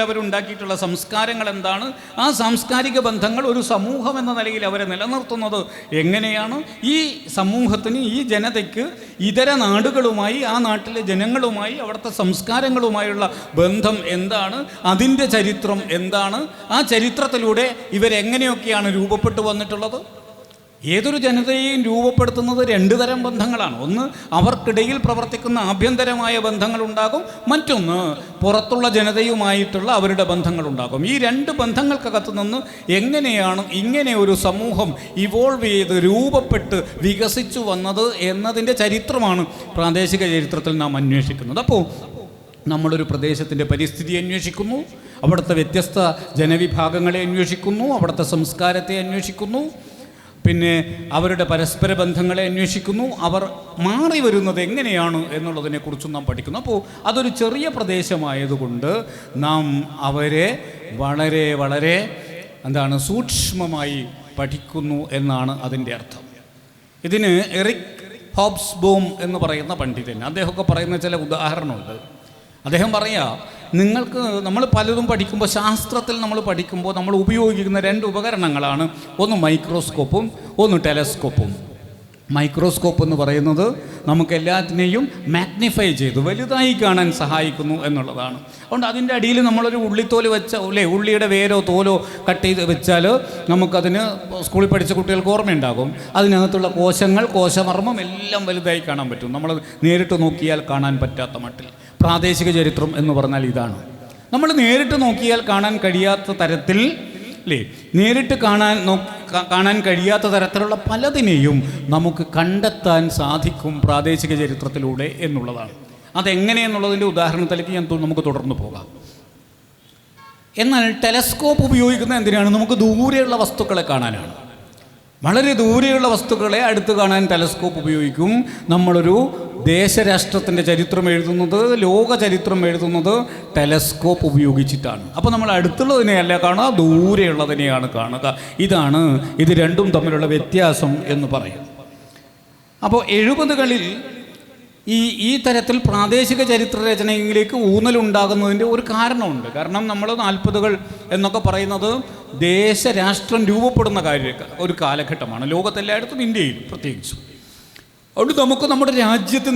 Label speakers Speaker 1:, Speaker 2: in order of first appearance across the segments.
Speaker 1: അവരുണ്ടാക്കിയിട്ടുള്ള സംസ്കാരങ്ങൾ എന്താണ്, ആ സാംസ്കാരിക ബന്ധങ്ങൾ ഒരു സമൂഹം എന്ന നിലയിൽ അവരെ നിലനിർത്തുന്നത് എങ്ങനെയാണ്, ഈ സമൂഹത്തിന്, ഈ ജനതയ്ക്ക് ഇതര നാടുകളുമായി, ആ നാട്ടിലെ ജനങ്ങളുമായി, അവിടുത്തെ സംസ്കാരങ്ങളുമായുള്ള ബന്ധം എന്താണ്, അതിൻ്റെ ചരിത്രം എന്താണ്, ആ ചരിത്രത്തിലൂടെ ഇവരെങ്ങനെയൊക്കെയാണ് രൂപപ്പെട്ടു വന്നിട്ടുള്ളത്. ഏതൊരു ജനതയെയും രൂപപ്പെടുത്തുന്നത് രണ്ട് തരം ബന്ധങ്ങളാണ്. ഒന്ന്, അവർക്കിടയിൽ പ്രവർത്തിക്കുന്ന ആഭ്യന്തരമായ ബന്ധങ്ങളുണ്ടാകും. മറ്റൊന്ന്, പുറത്തുള്ള ജനതയുമായിട്ടുള്ള അവരുടെ ബന്ധങ്ങളുണ്ടാകും. ഈ രണ്ട് ബന്ധങ്ങൾക്കകത്ത് നിന്ന് എങ്ങനെയാണ് ഇങ്ങനെ ഒരു സമൂഹം ഇവോൾവ് ചെയ്ത് രൂപപ്പെട്ട് വികസിച്ചു വന്നത് എന്നതിൻ്റെ ചരിത്രമാണ് പ്രാദേശിക ചരിത്രത്തിൽ നാം അന്വേഷിക്കുന്നത്. അപ്പോൾ നമ്മളൊരു പ്രദേശത്തിൻ്റെ പരിസ്ഥിതി അന്വേഷിക്കുന്നു, അവിടുത്തെ വ്യത്യസ്ത ജനവിഭാഗങ്ങളെ അന്വേഷിക്കുന്നു, അവിടുത്തെ സംസ്കാരത്തെ അന്വേഷിക്കുന്നു, പിന്നെ അവരുടെ പരസ്പര ബന്ധങ്ങളെ അന്വേഷിക്കുന്നു, അവർ മാറി വരുന്നത് എങ്ങനെയാണ് എന്നുള്ളതിനെക്കുറിച്ചും നാം പഠിക്കുന്നു. അപ്പോൾ അതൊരു ചെറിയ പ്രദേശമായതുകൊണ്ട് നാം അവരെ വളരെ വളരെ സൂക്ഷ്മമായി പഠിക്കുന്നു എന്നാണ് അതിൻ്റെ അർത്ഥം. ഇതിന് എറിക് ഹോബ്സ്ബോം എന്ന് പറയുന്ന പണ്ഡിതൻ, അദ്ദേഹമൊക്കെ പറയുന്ന ചില ഉദാഹരണമുണ്ട്. അദ്ദേഹം പറയുക, നമ്മൾ പലതും പഠിക്കുമ്പോൾ, ശാസ്ത്രത്തിൽ നമ്മൾ പഠിക്കുമ്പോൾ നമ്മൾ ഉപയോഗിക്കുന്ന രണ്ട് ഉപകരണങ്ങളാണ്, ഒന്ന് മൈക്രോസ്കോപ്പും ഒന്ന് ടെലസ്കോപ്പും. മൈക്രോസ്കോപ്പ് എന്ന് പറയുന്നത് നമുക്ക് എല്ലാത്തിനെയും മാഗ്നിഫൈ ചെയ്ത് വലുതായി കാണാൻ സഹായിക്കുന്നു എന്നുള്ളതാണ്. അതുകൊണ്ട് അതിൻ്റെ അടിയിൽ നമ്മളൊരു ഉള്ളിത്തോല് ഉള്ളിയുടെ വേരോ തോലോ കട്ട് ചെയ്ത് വെച്ചാൽ നമുക്കതിന് സ്കൂളിൽ പഠിച്ച കുട്ടികൾക്ക് ഓർമ്മയുണ്ടാകും. അതിനകത്തുള്ള കോശങ്ങൾ, കോശമർമ്മം എല്ലാം വലുതായി കാണാൻ പറ്റും, നമ്മൾ നേരിട്ട് നോക്കിയാൽ കാണാൻ പറ്റാത്ത മട്ടിൽ. പ്രാദേശിക ചരിത്രം എന്ന് പറഞ്ഞാൽ ഇതാണ്. നമ്മൾ നേരിട്ട് നോക്കിയാൽ കാണാൻ കഴിയാത്ത തരത്തിൽ, നേരിട്ട് കാണാൻ കഴിയാത്ത തരത്തിലുള്ള പലതിനെയും നമുക്ക് കണ്ടെത്താൻ സാധിക്കും പ്രാദേശിക ചരിത്രത്തിലൂടെ എന്നുള്ളതാണ്. അതെങ്ങനെയെന്നുള്ളതിൻ്റെ ഉദാഹരണത്തിലേക്ക് നമുക്ക് തുടർന്ന് പോകാം. എന്നാൽ ടെലസ്കോപ്പ് ഉപയോഗിക്കുന്നത് എന്തിനാണ്? നമുക്ക് ദൂരെയുള്ള വസ്തുക്കളെ കാണാനാണ്. വളരെ ദൂരെയുള്ള വസ്തുക്കളെ അടുത്ത് കാണാൻ ടെലസ്കോപ്പ് ഉപയോഗിക്കും. നമ്മളൊരു ദേശരാഷ്ട്രത്തിൻ്റെ ചരിത്രം എഴുതുന്നത്, ലോക ചരിത്രം എഴുതുന്നത് ടെലസ്കോപ്പ് ഉപയോഗിച്ചിട്ടാണ്. അപ്പോൾ നമ്മൾ അടുത്തുള്ളതിനെയല്ല കാണുക, ദൂരെയുള്ളതിനെയാണ് കാണുക. ഇത് രണ്ടും തമ്മിലുള്ള വ്യത്യാസം എന്ന് പറയും. അപ്പോൾ 70കളിൽ ഈ തരത്തിൽ പ്രാദേശിക ചരിത്ര രചനയിലേക്ക് ഊന്നലുണ്ടാകുന്നതിൻ്റെ ഒരു കാരണമുണ്ട്. കാരണം നമ്മൾ 40കൾ എന്നൊക്കെ പറയുന്നത് ദേശരാഷ്ട്രം രൂപപ്പെടുന്ന ഒരു കാലഘട്ടമാണ്, ലോകത്തെല്ലായിടത്തും, ഇന്ത്യയിൽ പ്രത്യേകിച്ചും. അതുകൊണ്ട് നമുക്ക് നമ്മുടെ രാജ്യത്തെ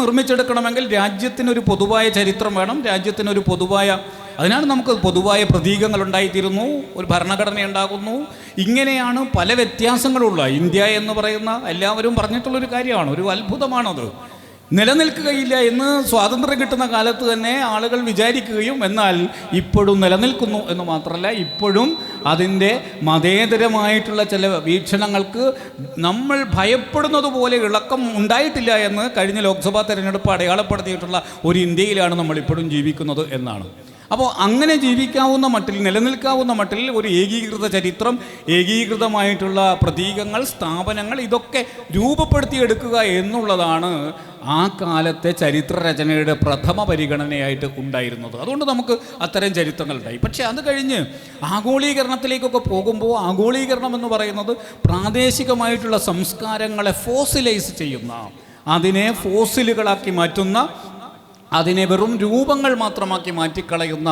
Speaker 1: നിർമ്മിച്ചെടുക്കണമെങ്കിൽ രാജ്യത്തിനൊരു പൊതുവായ ചരിത്രം വേണം, രാജ്യത്തിനൊരു അതിനാണ് നമുക്ക് പൊതുവായ പ്രതീകങ്ങൾ ഉണ്ടായിത്തീരുന്നു, ഒരു ഭരണഘടന ഉണ്ടാകുന്നു. ഇങ്ങനെയാണ് പല വ്യത്യാസങ്ങളുള്ള ഇന്ത്യ എന്ന് പറയുന്ന എല്ലാവരും പറഞ്ഞിട്ടുള്ളൊരു കാര്യമാണ്, ഒരു അത്ഭുതമാണത്. നിലനിൽക്കുകയില്ല എന്ന് സ്വാതന്ത്ര്യം കിട്ടുന്ന കാലത്ത് തന്നെ ആളുകൾ വിചാരിക്കുകയും എന്നാൽ ഇപ്പോഴും നിലനിൽക്കുന്നു എന്ന് മാത്രമല്ല, ഇപ്പോഴും അതിൻ്റെ മതേതരമായിട്ടുള്ള ചില വീക്ഷണങ്ങൾക്ക് നമ്മൾ ഭയപ്പെടുന്നത് പോലെ ഇളക്കം ഉണ്ടായിട്ടില്ല എന്ന് കഴിഞ്ഞ ലോക്സഭാ തെരഞ്ഞെടുപ്പ് അടയാളപ്പെടുത്തിയിട്ടുള്ള ഒരു ഇന്ത്യയിലാണ് നമ്മളിപ്പോഴും ജീവിക്കുന്നത് എന്നാണ്. അപ്പോൾ അങ്ങനെ ജീവിക്കാവുന്ന മട്ടിൽ, നിലനിൽക്കാവുന്ന മട്ടിൽ ഒരു ഏകീകൃത ചരിത്രം, ഏകീകൃതമായിട്ടുള്ള പ്രതീകങ്ങൾ, സ്ഥാപനങ്ങൾ, ഇതൊക്കെ രൂപപ്പെടുത്തിയെടുക്കുക എന്നുള്ളതാണ് ആ കാലത്തെ ചരിത്രരചനയുടെ പ്രഥമ പരിഗണനയായിട്ട് ഉണ്ടായിരുന്നത്. അതുകൊണ്ട് നമുക്ക് അത്തരം ചരിത്രങ്ങളുണ്ടായി. പക്ഷേ അത് കഴിഞ്ഞ് ആഗോളീകരണത്തിലേക്കൊക്കെ പോകുമ്പോൾ, ആഗോളീകരണം എന്ന് പറയുന്നത് പ്രാദേശികമായിട്ടുള്ള സംസ്കാരങ്ങളെ ഫോസിലൈസ് ചെയ്യുന്ന, അതിനെ ഫോസിലുകളാക്കി മാറ്റുന്ന, അതിനെ വെറും രൂപങ്ങൾ മാത്രമാക്കി മാറ്റിക്കളയുന്ന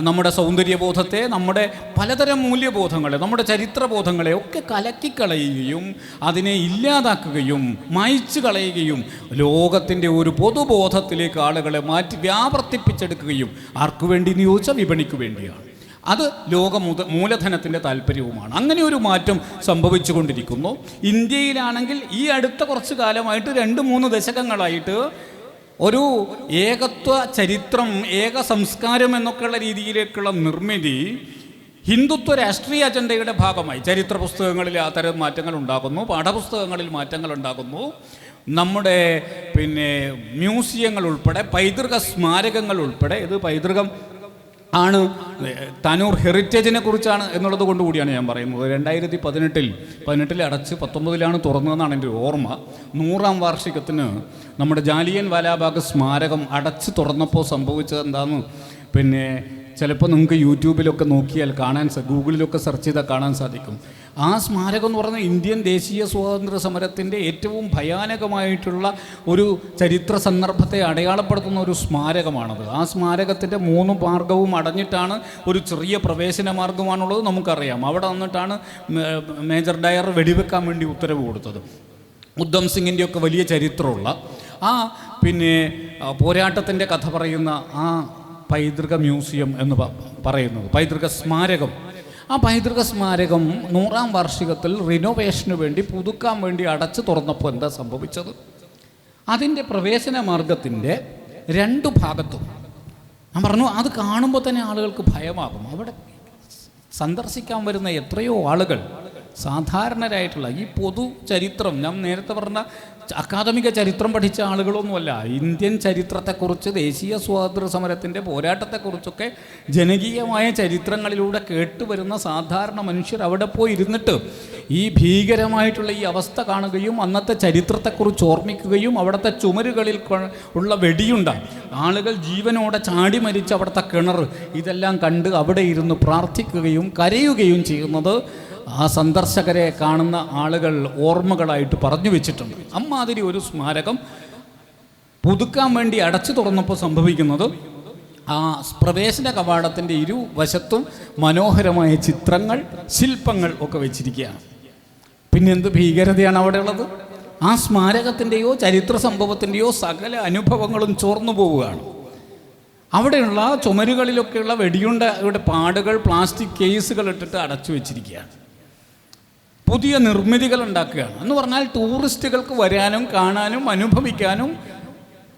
Speaker 1: നമ്മുടെ സൗന്ദര്യബോധത്തെ, നമ്മുടെ പലതരം മൂല്യബോധങ്ങളെ, നമ്മുടെ ചരിത്രബോധങ്ങളെ ഒക്കെ കലക്കിക്കളയുകയും അതിനെ ഇല്ലാതാക്കുകയും മായ്ച്ചു കളയുകയും ലോകത്തിൻ്റെ ഒരു പൊതുബോധത്തിലേക്ക് ആളുകളെ മാറ്റി വ്യാവർത്തിപ്പിച്ചെടുക്കുകയും ആർക്കു വേണ്ടി എന്ന് ചോദിച്ചാൽ വിപണിക്ക് വേണ്ടിയാണ്. അത് മൂലധനത്തിൻ്റെ താല്പര്യവുമാണ്. അങ്ങനെ ഒരു മാറ്റം സംഭവിച്ചു കൊണ്ടിരിക്കുന്നു. ഇന്ത്യയിലാണെങ്കിൽ ഈ അടുത്ത കുറച്ച് കാലമായിട്ട് 2-3 ദശകങ്ങളായിട്ട് ഒരു ഏകത്വ ചരിത്രം, ഏക സംസ്കാരം എന്നൊക്കെയുള്ള രീതിയിലേക്കുള്ള നിർമ്മിതി ഹിന്ദുത്വ രാഷ്ട്രീയ അജണ്ടയുടെ ഭാഗമായി ചരിത്ര പുസ്തകങ്ങളിൽ അത്തരം മാറ്റങ്ങൾ ഉണ്ടാകുന്നു, പാഠപുസ്തകങ്ങളിൽ മാറ്റങ്ങൾ ഉണ്ടാകുന്നു. നമ്മുടെ മ്യൂസിയങ്ങൾ ഉൾപ്പെടെ, പൈതൃക സ്മാരകങ്ങൾ ഉൾപ്പെടെ, ഇത് പൈതൃകം ആണ്, താനൂർ ഹെറിറ്റേജിനെ കുറിച്ചാണ് എന്നുള്ളത് കൊണ്ടുകൂടിയാണ് ഞാൻ പറയുന്നത്. 2018 അടച്ച് 19 തുറന്നതെന്നാണ് എൻ്റെ ഓർമ്മ. 100ാം വാർഷികത്തിന് നമ്മുടെ ജാലിയൻ വാലാബാഗ് സ്മാരകം അടച്ച് തുറന്നപ്പോൾ സംഭവിച്ചത് എന്താണെന്ന് ചിലപ്പോൾ നിങ്ങൾക്ക് യൂട്യൂബിലൊക്കെ നോക്കിയാൽ ഗൂഗിളിലൊക്കെ സെർച്ച് ചെയ്താൽ കാണാൻ സാധിക്കും. ആ സ്മാരകം എന്ന് പറയുന്നത് ഇന്ത്യൻ ദേശീയ സ്വാതന്ത്ര്യ സമരത്തിൻ്റെ ഏറ്റവും ഭയാനകമായിട്ടുള്ള ഒരു ചരിത്ര സന്ദർഭത്തെ അടയാളപ്പെടുത്തുന്ന ഒരു സ്മാരകമാണത്. ആ സ്മാരകത്തിൻ്റെ 3 മാർഗവും അടഞ്ഞിട്ടാണ് ഒരു ചെറിയ പ്രവേശന മാർഗമാണുള്ളത്, നമുക്കറിയാം. അവിടെ വന്നിട്ടാണ് മേജർ ഡയർ വെടിവെക്കാൻ വേണ്ടി ഉത്തരവ് കൊടുത്തത്. ഉദ്ധം സിംഗിൻ്റെയൊക്കെ വലിയ ചരിത്രമുള്ള ആ പോരാട്ടത്തിൻ്റെ കഥ പറയുന്ന ആ പൈതൃക മ്യൂസിയം എന്ന് പറയുന്നത്, പൈതൃക സ്മാരകം, ആ പൈതൃക സ്മാരകം 100ാം വാർഷികത്തിൽ റിനോവേഷന് വേണ്ടി പുതുക്കാൻ വേണ്ടി അടച്ചു തുറന്നപ്പോൾ എന്താ സംഭവിച്ചത്? അതിൻ്റെ പ്രവേശന മാർഗത്തിൻ്റെ 2 ഭാഗത്തും ഞാൻ പറഞ്ഞു, അത് കാണുമ്പോൾ തന്നെ ആളുകൾക്ക് ഭയമാകും. അവിടെ സന്ദർശിക്കാൻ വരുന്ന എത്രയോ ആളുകൾ സാധാരണരായിട്ടുള്ള ഈ പൊതു ചരിത്രം, ഞാൻ നേരത്തെ പറഞ്ഞ അക്കാദമിക ചരിത്രം പഠിച്ച ആളുകളൊന്നുമല്ല, ഇന്ത്യൻ ചരിത്രത്തെക്കുറിച്ച്, ദേശീയ സ്വാതന്ത്ര്യ സമരത്തിൻ്റെ പോരാട്ടത്തെക്കുറിച്ചൊക്കെ ജനകീയമായ ചരിത്രങ്ങളിലൂടെ കേട്ടുവരുന്ന സാധാരണ മനുഷ്യർ അവിടെ പോയി ഇരുന്നിട്ട് ഈ ഭീകരമായിട്ടുള്ള ഈ അവസ്ഥ കാണുകയും അന്നത്തെ ചരിത്രത്തെക്കുറിച്ച് ഓർമ്മിക്കുകയും അവിടുത്തെ ചുമരുകളിൽ ഉള്ള വെടിയുണ്ട, ആളുകൾ ജീവനോടെ ചാടി മരിച്ച അവിടുത്തെ കിണർ, ഇതെല്ലാം കണ്ട് അവിടെ ഇരുന്ന് പ്രാർത്ഥിക്കുകയും കരയുകയും ചെയ്യുന്നത് ആ സന്ദർശകരെ കാണുന്ന ആളുകൾ ഓർമ്മകളായിട്ട് പറഞ്ഞു വെച്ചിട്ടുണ്ട്. അമ്മാതിരി ഒരു സ്മാരകം പുതുക്കാൻ വേണ്ടി അടച്ചു തുറന്നപ്പോൾ സംഭവിക്കുന്നത്, ആ പ്രവേശന കവാടത്തിൻ്റെ ഇരുവശത്തും മനോഹരമായ ചിത്രങ്ങൾ, ശില്പങ്ങൾ ഒക്കെ വെച്ചിരിക്കുകയാണ്. പിന്നെ എന്ത് ഭീകരതയാണ് അവിടെ ഉള്ളത്? ആ സ്മാരകത്തിൻ്റെയോ ചരിത്ര സംഭവത്തിൻ്റെയോ സകല അനുഭവങ്ങളും ചോർന്നു പോവുകയാണ്. അവിടെയുള്ള ചുമരുകളിലൊക്കെയുള്ള വെടിയുണ്ടയുടെ പാടുകൾ പ്ലാസ്റ്റിക് കേസുകൾ ഇട്ടിട്ട് അടച്ചു വെച്ചിരിക്കുകയാണ്. പുതിയ നിർമ്മിതികൾ ഉണ്ടാക്കുകയാണ്. എന്ന് പറഞ്ഞാൽ ടൂറിസ്റ്റുകൾക്ക് വരാനും കാണാനും അനുഭവിക്കാനും,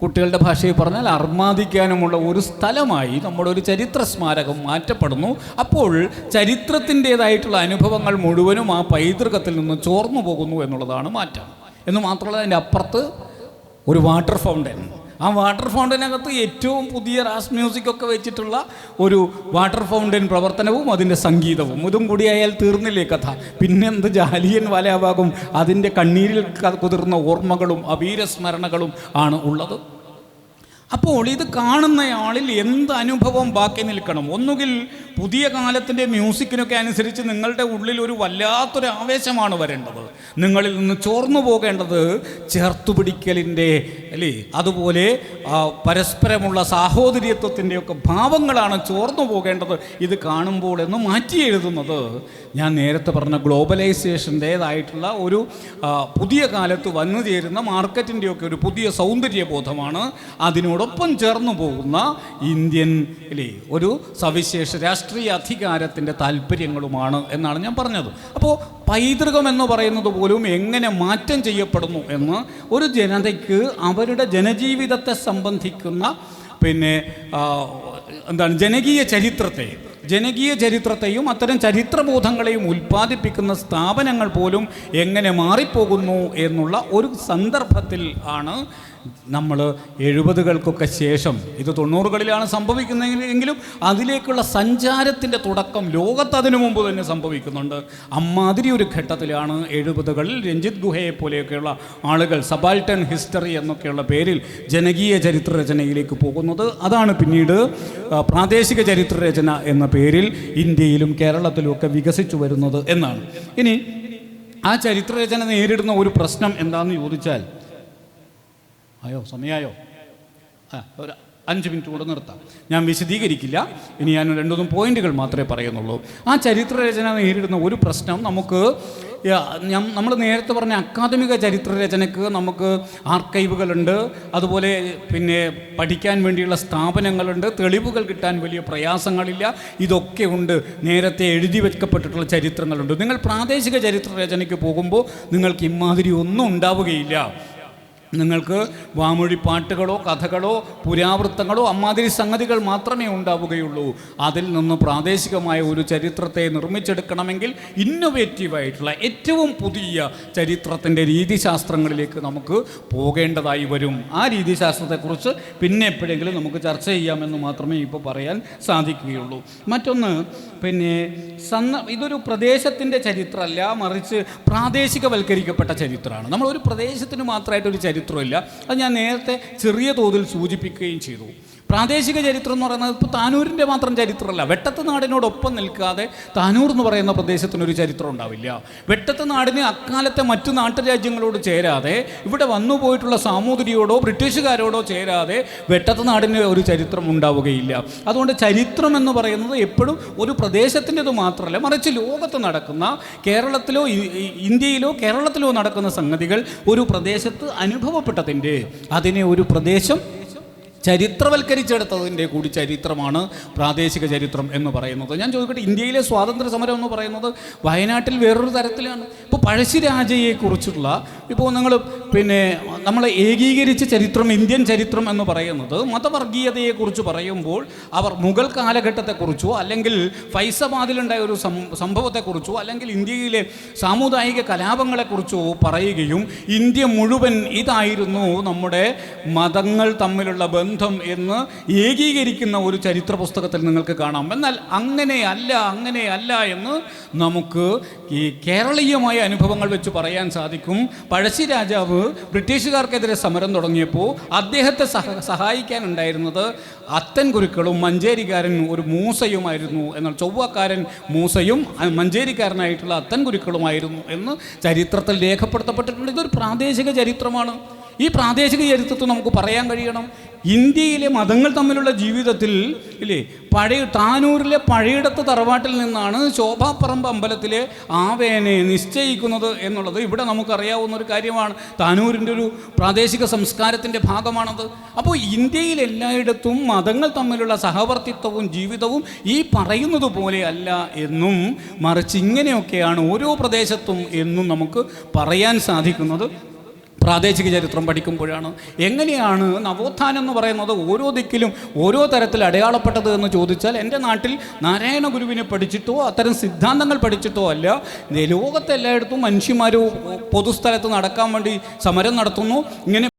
Speaker 1: കുട്ടികളുടെ ഭാഷയിൽ പറഞ്ഞാൽ അർമാദിക്കാനുമുള്ള ഒരു സ്ഥലമായി നമ്മുടെ ഒരു ചരിത്ര സ്മാരകം മാറ്റപ്പെടുന്നു. അപ്പോൾ ചരിത്രത്തിൻ്റേതായിട്ടുള്ള അനുഭവങ്ങൾ മുഴുവനും ആ പൈതൃകത്തിൽ നിന്ന് ചോർന്നു പോകുന്നു എന്നുള്ളതാണ് മാറ്റം. എന്ന് മാത്രമല്ല, അതിൻ്റെ അപ്പുറത്ത് ഒരു വാട്ടർ ഫൗണ്ടൻ, ആ വാട്ടർ ഫൗണ്ടനകത്ത് ഏറ്റവും പുതിയ റാസ് മ്യൂസിക്കൊക്കെ വെച്ചിട്ടുള്ള ഒരു വാട്ടർ ഫൗണ്ടൻ പ്രവർത്തനവും അതിൻ്റെ സംഗീതവും, ഇതും കൂടിയായാൽ തീർന്നില്ലേ കഥ? പിന്നെന്ത് ജാലിയൻ വാലാബാഗും അതിൻ്റെ കണ്ണീരിൽ കുതിർന്ന ഓർമ്മകളും അപീരസ്മരണകളും ആണ് ഉള്ളത്. അപ്പോൾ ഇത് കാണുന്നയാളിൽ എന്ത് അനുഭവം ബാക്കി നിൽക്കണം? ഒന്നുകിൽ പുതിയ കാലത്തിൻ്റെ മ്യൂസിക്കിനൊക്കെ അനുസരിച്ച് നിങ്ങളുടെ ഉള്ളിൽ ഒരു വല്ലാത്തൊരു ആവേശമാണ് വരേണ്ടത്, നിങ്ങളിൽ നിന്ന് ചോർന്നു പോകേണ്ടത് ചേർത്തുപിടിക്കലിൻ്റെ, അല്ലേ, അതുപോലെ പരസ്പരമുള്ള സാഹോദര്യത്വത്തിൻ്റെയൊക്കെ ഭാവങ്ങളാണ് ചോർന്നു പോകേണ്ടത് ഇത് കാണുമ്പോൾ എന്ന് മാറ്റി എഴുതുന്നത്. ഞാൻ നേരത്തെ പറഞ്ഞ ഗ്ലോബലൈസേഷൻ്റേതായിട്ടുള്ള ഒരു പുതിയ കാലത്ത് വന്നു ചേരുന്ന മാർക്കറ്റിൻ്റെയൊക്കെ ഒരു പുതിയ സൗന്ദര്യബോധമാണ്. അതിനോടൊപ്പം ചേർന്നു പോകുന്ന ഇന്ത്യൻ, അല്ലേ, ഒരു സവിശേഷ രാഷ്ട്രീയ അധികാരത്തിൻ്റെ താല്പര്യങ്ങളുമാണ് എന്നാണ് ഞാൻ പറഞ്ഞത്. അപ്പോൾ പൈതൃകം എന്ന് പറയുന്നത് പോലും എങ്ങനെ മാറ്റം ചെയ്യപ്പെടുന്നു എന്ന് ഒരു ജനതയ്ക്ക് അവരുടെ ജനജീവിതത്തെ സംബന്ധിക്കുന്ന ജനകീയ ചരിത്രത്തെയും അത്തരം ചരിത്രബോധങ്ങളെയും ഉൽപ്പാദിപ്പിക്കുന്ന സ്ഥാപനങ്ങൾ പോലും എങ്ങനെ മാറിപ്പോകുന്നു എന്നുള്ള ഒരു സന്ദർഭത്തിൽ ആണ് നമ്മൾ 70കൾക്കൊക്കെ ശേഷം, ഇത് 90കളിലാണ് സംഭവിക്കുന്നതെങ്കിലും അതിലേക്കുള്ള സഞ്ചാരത്തിൻ്റെ തുടക്കം ലോകത്ത് അതിനു മുമ്പ് തന്നെ സംഭവിക്കുന്നുണ്ട്. അമ്മാതിരി ഒരു ഘട്ടത്തിലാണ് 70കളിൽ രഞ്ജിത്ത് ഗുഹയെ പോലെയൊക്കെയുള്ള ആളുകൾ സബാൾട്ടൺ ഹിസ്റ്ററി എന്നൊക്കെയുള്ള പേരിൽ ജനകീയ ചരിത്രരചനയിലേക്ക് പോകുന്നത്. അതാണ് പിന്നീട് പ്രാദേശിക ചരിത്രരചന എന്ന പേരിൽ ഇന്ത്യയിലും കേരളത്തിലും ഒക്കെ വികസിച്ചു വരുന്നത് എന്നാണ്. ഇനി ആ ചരിത്രരചന നേരിടുന്ന ഒരു പ്രശ്നം എന്താണെന്ന് ചോദിച്ചാൽ, സമയമായോ? ഒരു 5 മിനിറ്റ് കൂടെ നിർത്താം, ഞാൻ വിശദീകരിക്കില്ല. ഇനി ഞാൻ 2-3 പോയിന്റുകൾ മാത്രമേ പറയുന്നുള്ളൂ. ആ ചരിത്രരചന നേരിടുന്ന ഒരു പ്രശ്നം, നമ്മൾ നേരത്തെ പറഞ്ഞ അക്കാദമിക ചരിത്രരചനയ്ക്ക് നമുക്ക് ആർക്കൈവുകളുണ്ട്, അതുപോലെ പഠിക്കാൻ വേണ്ടിയുള്ള സ്ഥാപനങ്ങളുണ്ട്, തെളിവുകൾ കിട്ടാൻ വലിയ പ്രയാസങ്ങളില്ല, ഇതൊക്കെ ഉണ്ട്. നേരത്തെ എഴുതി വെക്കപ്പെട്ടിട്ടുള്ള ചരിത്രങ്ങളുണ്ട്. നിങ്ങൾ പ്രാദേശിക ചരിത്രരചനയ്ക്ക് പോകുമ്പോൾ നിങ്ങൾക്ക് ഇമാതിരി ഒന്നും ഉണ്ടാവുകയില്ല. നിങ്ങൾക്ക് വാമൊഴി പാട്ടുകളോ കഥകളോ പുരാവൃത്തങ്ങളോ അമ്മാതിരി സംഗതികൾ മാത്രമേ ഉണ്ടാവുകയുള്ളൂ. അതിൽ നിന്ന് പ്രാദേശികമായ ഒരു ചരിത്രത്തെ നിർമ്മിച്ചെടുക്കണമെങ്കിൽ ഇന്നൊവേറ്റീവായിട്ടുള്ള ഏറ്റവും പുതിയ ചരിത്രത്തിൻ്റെ രീതിശാസ്ത്രങ്ങളിലേക്ക് നമുക്ക് പോകേണ്ടതായി വരും. ആ രീതിശാസ്ത്രത്തെക്കുറിച്ച് പിന്നെ എപ്പോഴെങ്കിലും നമുക്ക് ചർച്ച ചെയ്യാമെന്ന് മാത്രമേ ഇപ്പോൾ പറയാൻ സാധിക്കുകയുള്ളൂ. മറ്റൊന്ന്, ഇതൊരു പ്രദേശത്തിൻ്റെ ചരിത്രമല്ല, മറിച്ച് പ്രാദേശികവൽക്കരിക്കപ്പെട്ട ചരിത്രമാണ്. നമ്മളൊരു പ്രദേശത്തിന് മാത്രമായിട്ടൊരു ചരിത്രമില്ല. അത് ഞാൻ നേരത്തെ ചെറിയ തോതിൽ സൂചിപ്പിക്കുകയും ചെയ്തു. പ്രാദേശിക ചരിത്രം എന്ന് പറയുന്നത് ഇപ്പോൾ താനൂരിൻ്റെ മാത്രം ചരിത്രമല്ല. വെട്ടത്ത് നാടിനോടൊപ്പം നിൽക്കാതെ താനൂർ എന്ന് പറയുന്ന പ്രദേശത്തിനൊരു ചരിത്രം ഉണ്ടാവില്ല. വെട്ടത്ത് നാടിന് അക്കാലത്തെ മറ്റു നാട്ടുരാജ്യങ്ങളോട് ചേരാതെ, ഇവിടെ വന്നു പോയിട്ടുള്ള സാമൂതിരിയോടോ ബ്രിട്ടീഷുകാരോടോ ചേരാതെ വെട്ടത്ത് നാടിന് ഒരു ചരിത്രം ഉണ്ടാവുകയില്ല. അതുകൊണ്ട് ചരിത്രം എന്ന് പറയുന്നത് എപ്പോഴും ഒരു പ്രദേശത്തിൻ്റെത് മാത്രമല്ല, മറിച്ച് ലോകത്ത് നടക്കുന്ന, കേരളത്തിലോ ഇന്ത്യയിലോ കേരളത്തിലോ നടക്കുന്ന സംഗതികൾ ഒരു പ്രദേശത്ത് അനുഭവപ്പെട്ടതിൻ്റെ, അതിനെ ഒരു പ്രദേശം ചരിത്രവൽക്കരിച്ചെടുത്തതിൻ്റെ കൂടി ചരിത്രമാണ് പ്രാദേശിക ചരിത്രം എന്ന് പറയുന്നത്. ഞാൻ ചോദിക്കട്ടെ, ഇന്ത്യയിലെ സ്വാതന്ത്ര്യ സമരം എന്ന് പറയുന്നത് വയനാട്ടിൽ വേറൊരു തരത്തിലാണ്. ഇപ്പോൾ പഴശ്ശിരാജയെക്കുറിച്ചുള്ള, ഇപ്പോൾ നമ്മൾ ഏകീകരിച്ച ചരിത്രം, ഇന്ത്യൻ ചരിത്രം എന്ന് പറയുന്നത് മതവർഗീയതയെക്കുറിച്ച് പറയുമ്പോൾ അവർ മുഗൾ കാലഘട്ടത്തെക്കുറിച്ചോ അല്ലെങ്കിൽ ഫൈസബാദിലുണ്ടായ ഒരു സംഭവത്തെക്കുറിച്ചോ അല്ലെങ്കിൽ ഇന്ത്യയിലെ സാമുദായിക കലാപങ്ങളെക്കുറിച്ചോ പറയുകയും ഇന്ത്യ മുഴുവൻ ഇതായിരുന്നു നമ്മുടെ മതങ്ങൾ തമ്മിലുള്ള ബന്ധം എന്ന് ഏകീകരിക്കുന്ന ഒരു ചരിത്ര പുസ്തകത്തിൽ നിങ്ങൾക്ക് കാണാം. എന്നാൽ അങ്ങനെയല്ല എന്ന് നമുക്ക് ഈ കേരളീയമായ അനുഭവങ്ങൾ വെച്ച് പറയാൻ സാധിക്കും. പഴശ്ശിരാജാവ് ബ്രിട്ടീഷുകാർക്കെതിരെ സമരം തുടങ്ങിയപ്പോൾ അദ്ദേഹത്തെ സഹായിക്കാനുണ്ടായിരുന്നത് അത്തൻ ഗുരുക്കളും മഞ്ചേരിക്കാരൻ ഒരു മൂസയുമായിരുന്നു. എന്നാൽ ചൊവ്വക്കാരൻ മൂസയും മഞ്ചേരിക്കാരനായിട്ടുള്ള അത്തൻ ഗുരുക്കളുമായിരുന്നു എന്ന് ചരിത്രത്തിൽ രേഖപ്പെടുത്തപ്പെട്ടിട്ടുണ്ട്. ഇതൊരു പ്രാദേശിക ചരിത്രമാണ്. ഈ പ്രാദേശിക ചരിത്രത്തിൽ നമുക്ക് പറയാൻ കഴിയണം, ഇന്ത്യയിലെ മതങ്ങൾ തമ്മിലുള്ള ജീവിതത്തിൽ ഇല്ലേ, താനൂരിലെ പഴയിടത്ത് തറവാട്ടിൽ നിന്നാണ് ശോഭാപ്പറമ്പ് അമ്പലത്തിലെ ആവേനെ നിശ്ചയിക്കുന്നത് എന്നുള്ളത് ഇവിടെ നമുക്കറിയാവുന്ന ഒരു കാര്യമാണ്. താനൂരിൻ്റെ ഒരു പ്രാദേശിക സംസ്കാരത്തിൻ്റെ ഭാഗമാണത്. അപ്പോൾ ഇന്ത്യയിൽ എല്ലായിടത്തും മതങ്ങൾ തമ്മിലുള്ള സഹവർത്തിത്വവും ജീവിതവും ഈ പറയുന്നത് പോലെ അല്ല എന്നും, മറിച്ച് ഇങ്ങനെയൊക്കെയാണ് ഓരോ പ്രദേശത്തും എന്നും നമുക്ക് പറയാൻ സാധിക്കുന്നത് പ്രാദേശിക ചരിത്രം പഠിക്കുമ്പോഴാണ്. എങ്ങനെയാണ് നവോത്ഥാനം എന്ന് പറയുന്നത് ഓരോ ദിക്കിലും ഓരോ തരത്തിൽ അടയാളപ്പെട്ടത് എന്ന് ചോദിച്ചാൽ, എൻ്റെ നാട്ടിൽ നാരായണ ഗുരുവിനെ പഠിച്ചിട്ടോ അത്തരം സിദ്ധാന്തങ്ങൾ പഠിച്ചിട്ടോ അല്ല. ലോകത്തെല്ലായിടത്തും മനുഷ്യന്മാർ പൊതുസ്ഥലത്ത് നടക്കാൻ വേണ്ടി സമരം നടത്തുന്നു. ഇങ്ങനെ